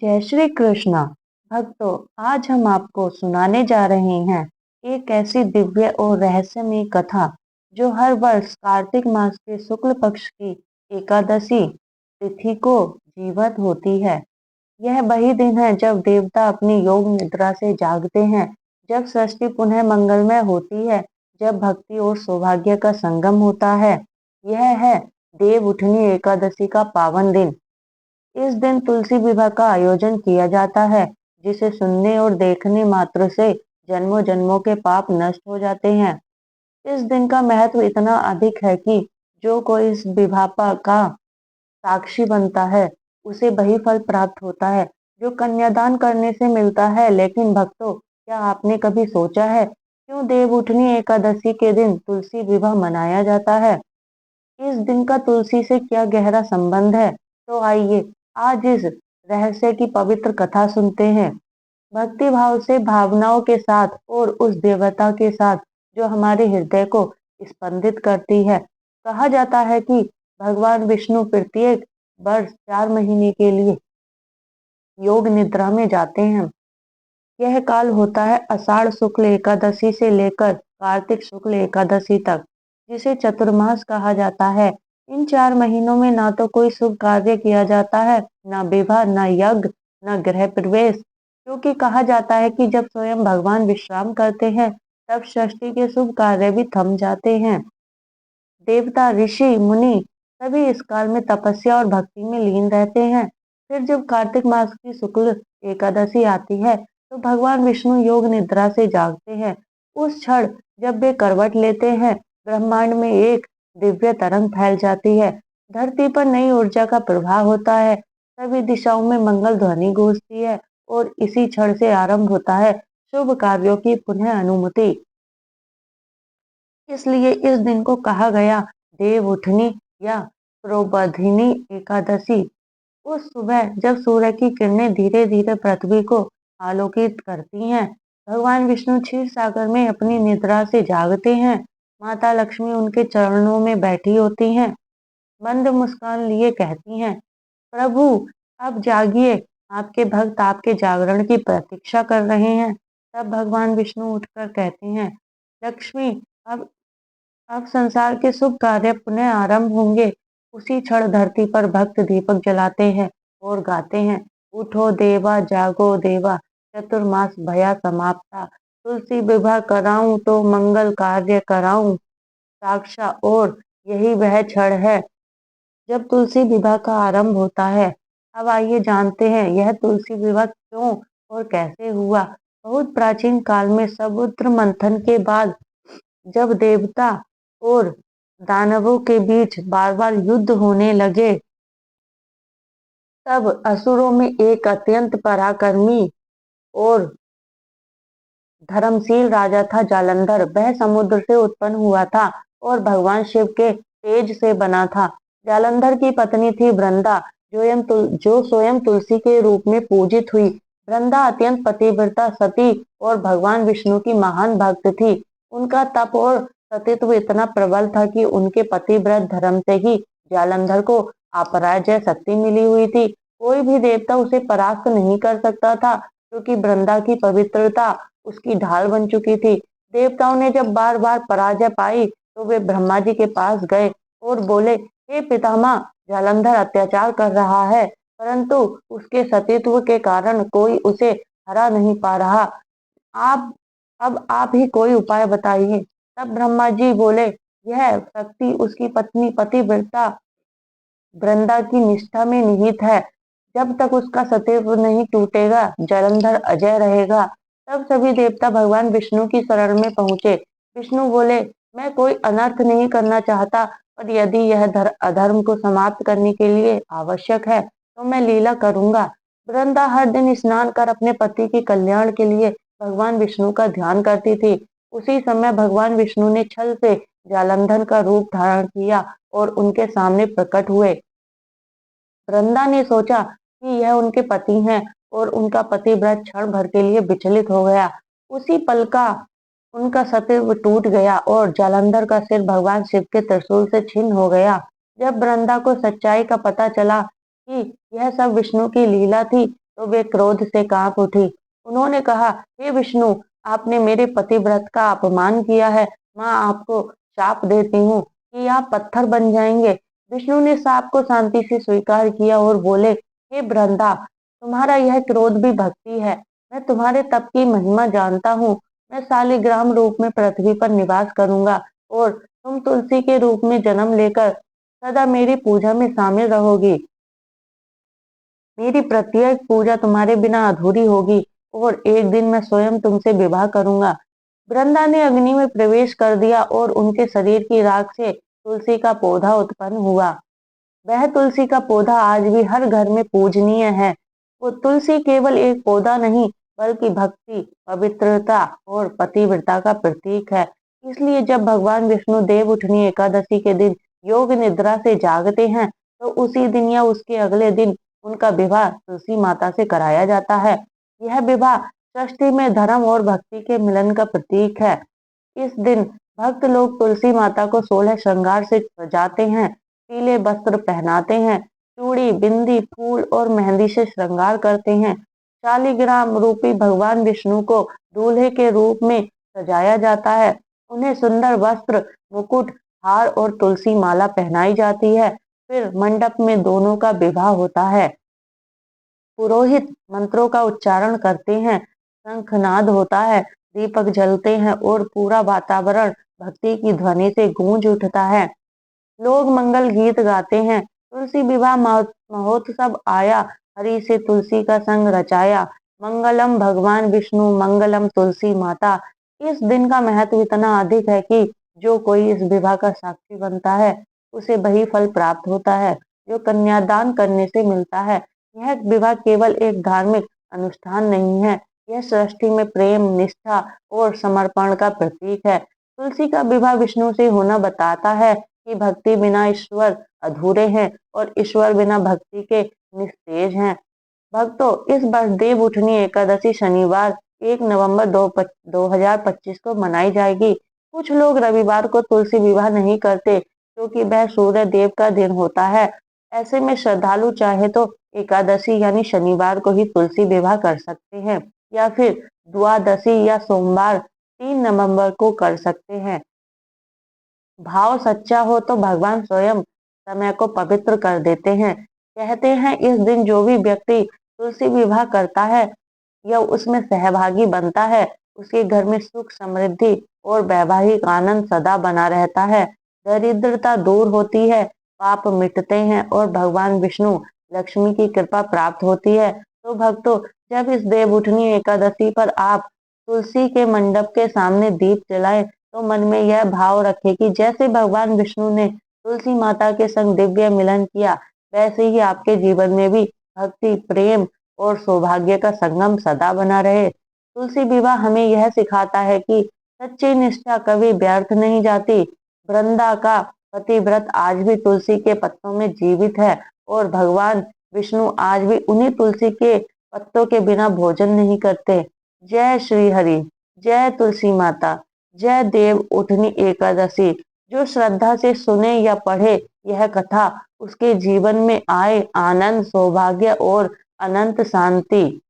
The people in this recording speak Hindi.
जय श्री कृष्णा। भक्तों, आज हम आपको सुनाने जा रहे हैं एक ऐसी दिव्य और रहस्यमय कथा जो हर वर्ष कार्तिक मास के शुक्ल पक्ष की एकादशी तिथि को जीवित होती है। यह वही दिन है जब देवता अपनी योग निद्रा से जागते हैं, जब सृष्टि पुनः मंगलमय होती है, जब भक्ति और सौभाग्य का संगम होता है। यह है देव उठनी एकादशी का पावन दिन। इस दिन तुलसी विवाह का आयोजन किया जाता है, जिसे सुनने और देखने मात्र से जन्मों जन्मों के पाप नष्ट हो जाते हैं। इस दिन का महत्व इतना अधिक है कि जो कोई इस विवाह का साक्षी बनता है, उसे वही फल प्राप्त होता है जो कन्यादान करने से मिलता है। लेकिन भक्तों, क्या आपने कभी सोचा है क्यों देव उठनी एकादशी के दिन तुलसी विवाह मनाया जाता है? इस दिन का तुलसी से क्या गहरा संबंध है? तो आइए आज इस रहस्य की पवित्र कथा सुनते हैं, भक्ति भाव से, भावनाओं के साथ और उस देवता के साथ जो हमारे हृदय को स्पंदित करती है। कहा जाता है कि भगवान विष्णु प्रत्येक वर्ष 4 महीने के लिए योग निद्रा में जाते हैं। यह काल होता है आषाढ़ शुक्ल एकादशी से लेकर कार्तिक शुक्ल एकादशी तक, जिसे चतुर्मास कहा जाता है। इन 4 महीनों में ना तो कोई शुभ कार्य किया जाता है, ना विवाह, ना यज्ञ, ना गृह प्रवेश, क्योंकि कहा जाता है कि जब स्वयं भगवान विश्राम करते हैं, तब सृष्टि के शुभ कार्य भी थम जाते हैं। देवता, ऋषि, मुनि सभी इस काल में तपस्या और भक्ति में लीन रहते हैं। फिर जब कार्तिक मास की शुक्ल एकादशी आती है, तो भगवान विष्णु योग निद्रा से जागते हैं। उस क्षण जब वे करवट लेते हैं, ब्रह्मांड में एक दिव्य तरंग फैल जाती है। धरती पर नई ऊर्जा का प्रवाह होता है, सभी दिशाओं में मंगल ध्वनि गूंजती है और इसी क्षण से आरंभ होता है शुभ कार्यों की पुनः अनुमति। इसलिए इस दिन को कहा गया देव उठनी या प्रोबधिनी एकादशी। उस सुबह जब सूर्य की किरणें धीरे धीरे पृथ्वी को आलोकित करती हैं, भगवान विष्णु क्षीर सागर में अपनी निद्रा से जागते हैं। माता लक्ष्मी उनके चरणों में बैठी होती हैं, मंद मुस्कान लिए कहती हैं, प्रभु अब जागिए, आपके भक्त आपके जागरण की प्रतीक्षा कर रहे हैं। तब भगवान विष्णु उठकर कहते हैं, लक्ष्मी, अब संसार के शुभ कार्य पुनः आरंभ होंगे। उसी क्षण धरती पर भक्त दीपक जलाते हैं और गाते हैं, उठो देवा जागो देवा, चतुर्मास भया समाप्ता, तुलसी विवाह कराऊं तो मंगल कार्य कराऊं साक्षा। और यही वह क्षण है जब तुलसी विवाह का आरंभ होता है। अब आइए जानते हैं यह तुलसी विवाह क्यों और कैसे हुआ। बहुत प्राचीन काल में समुद्र मंथन के बाद जब देवता और दानवों के बीच बार बार युद्ध होने लगे, तब असुरों में एक अत्यंत पराक्रमी और धर्मशील राजा था जालंधर। वह समुद्र से उत्पन्न हुआ था और भगवान शिव के तेज से बना था। जालंधर की पत्नी थी वृंदा, जो स्वयं तुलसी के रूप में पूजित हुई। वृंदा अत्यंत पतिव्रता, सती और भगवान विष्णु की महान भक्त थी। उनका तप और सतीत्व इतना प्रबल था कि उनके पतिव्रत धर्म से ही जालंधर को अपराजय शक्ति मिली हुई थी। कोई भी देवता उसे परास्त नहीं कर सकता था, क्योंकि वृंदा की पवित्रता उसकी ढाल बन चुकी थी। देवताओं ने जब बार बार पराजय पाई, तो वे ब्रह्मा जी के पास गए और बोले, हे पितामह, जालंधर अत्याचार कर रहा है, परंतु उसके सतीत्व के कारण कोई उसे हरा नहीं पा रहा। आप अब आप ही कोई उपाय बताइए। तब ब्रह्मा जी बोले, यह शक्ति उसकी पत्नी पतिव्रता वृंदा की निष्ठा में निहित है। जब तक उसका सतीत्व नहीं टूटेगा, जालंधर अजय रहेगा। तब सभी देवता भगवान विष्णु की शरण में पहुंचे। विष्णु बोले, मैं कोई अनर्थ नहीं करना चाहता, पर यदि यह अधर्म को समाप्त करने के लिए आवश्यक है, तो मैं लीला करूंगा। वृंदा हर दिन स्नान कर अपने पति के कल्याण के लिए भगवान विष्णु का ध्यान करती थी। उसी समय भगवान विष्णु ने छल से जालंधर का रूप धारण किया और उनके सामने प्रकट हुए। वृंदा ने सोचा कि यह उनके पति हैं और उनका पतिव्रत क्षण भर के लिए विचलित हो गया। उसी पल का उनका सतीत्व टूट गया और जालंधर का सिर भगवान शिव के त्रिशूल से छिन्न हो गया। जब वृंदा को सच्चाई का पता चला कि यह सब विष्णु की लीला थी, तो वे क्रोध से कांप उठी। उन्होंने कहा, हे विष्णु, आपने मेरे पतिव्रत का अपमान किया है। मैं आपको शाप देती हूँ कि आप पत्थर बन जाएंगे। विष्णु ने शाप को शांति से स्वीकार किया और बोले, हे बृंदा, तुम्हारा यह क्रोध भी भक्ति है। मैं तुम्हारे तप की महिमा जानता हूँ। मैं शालिग्राम रूप में पृथ्वी पर निवास करूंगा और तुम तुलसी के रूप में जन्म लेकर सदा मेरी पूजा में शामिल रहोगी। मेरी प्रत्येक पूजा तुम्हारे बिना अधूरी होगी और एक दिन मैं स्वयं तुमसे विवाह करूंगा। वृंदा ने अग्नि में प्रवेश कर दिया और उनके शरीर की राख से तुलसी का पौधा उत्पन्न हुआ। वह तुलसी का पौधा आज भी हर घर में पूजनीय है। वो तुलसी केवल एक पौधा नहीं, बल्कि भक्ति, पवित्रता और पतिव्रता का प्रतीक है। इसलिए जब भगवान विष्णु देव उठनी एकादशी के दिन योग निद्रा से जागते हैं, तो उसी दिन या उसके अगले दिन उनका विवाह तुलसी माता से कराया जाता है। यह विवाह सृष्टि में धर्म और भक्ति के मिलन का प्रतीक है। इस दिन भक्त लोग तुलसी माता को 16 श्रृंगार से सजाते हैं, पीले वस्त्र पहनाते हैं, चूड़ी, बिंदी, फूल और मेहंदी से श्रृंगार करते हैं। शालिग्राम रूपी भगवान विष्णु को दूल्हे के रूप में सजाया जाता है। उन्हें सुंदर वस्त्र, मुकुट, हार और तुलसी माला पहनाई जाती है। फिर मंडप में दोनों का विवाह होता है। पुरोहित मंत्रों का उच्चारण करते हैं, शंखनाद होता है, दीपक जलते हैं और पूरा वातावरण भक्ति की ध्वनि से गूंज उठता है। लोग मंगल गीत गाते हैं। तुलसी विवाह महोत्सव आया, हरि से तुलसी का संग रचाया। मंगलम भगवान विष्णु, मंगलम तुलसी माता। इस दिन का महत्व इतना अधिक है कि जो कोई इस विवाह का साक्षी बनता है, उसे वही फल प्राप्त होता है जो कन्यादान करने से मिलता है। यह विवाह केवल एक धार्मिक अनुष्ठान नहीं है, यह सृष्टि में प्रेम, निष्ठा और समर्पण का प्रतीक है। तुलसी का विवाह विष्णु से होना बताता है कि भक्ति बिना ईश्वर अधूरे हैं और ईश्वर बिना भक्ति के निस्तेज हैं। भक्तों, इस वर्ष देव उठनी एकादशी शनिवार 1 नवंबर 2025 को मनाई जाएगी। कुछ लोग रविवार को तुलसी विवाह नहीं करते क्योंकि वह सूर्य देव का दिन होता है। ऐसे में श्रद्धालु चाहे तो एकादशी यानी शनिवार को ही तुलसी विवाह कर सकते हैं या फिर द्वादशी या सोमवार 3 नवंबर को कर सकते हैं। भाव सच्चा हो तो भगवान स्वयं समय को पवित्र कर देते हैं। कहते हैं इस दिन जो भी व्यक्ति तुलसी विवाह करता है या उसमें सहभागी बनता है, उसके घर में सुख, समृद्धि और वैवाहिक आनंद सदा बना रहता है। दरिद्रता दूर होती है, पाप मिटते हैं और भगवान विष्णु लक्ष्मी की कृपा प्राप्त होती है। तो भक्तों, जब इस देवउठनी एकादशी पर आप तुलसी के मंडप के सामने दीप जलाएं, तो मन में यह भाव रखें कि जैसे भगवान विष्णु ने तुलसी माता के संग दिव्य मिलन किया, वैसे ही आपके जीवन में भी भक्ति, प्रेम और सौभाग्य का संगम सदा बना रहे। तुलसी विवाह हमें यह सिखाता है कि सच्ची निष्ठा कभी व्यर्थ नहीं जाती। वृंदा का पतिव्रत आज भी तुलसी के पत्तों में जीवित है और भगवान विष्णु आज भी उन्हीं तुलसी के पत्तों के बिना भोजन नहीं करते। जय श्री हरि, जय तुलसी माता, जय देव उठनी एकादशी। जो श्रद्धा से सुने या पढ़े यह कथा, उसके जीवन में आए आनंद, सौभाग्य और अनंत शांति।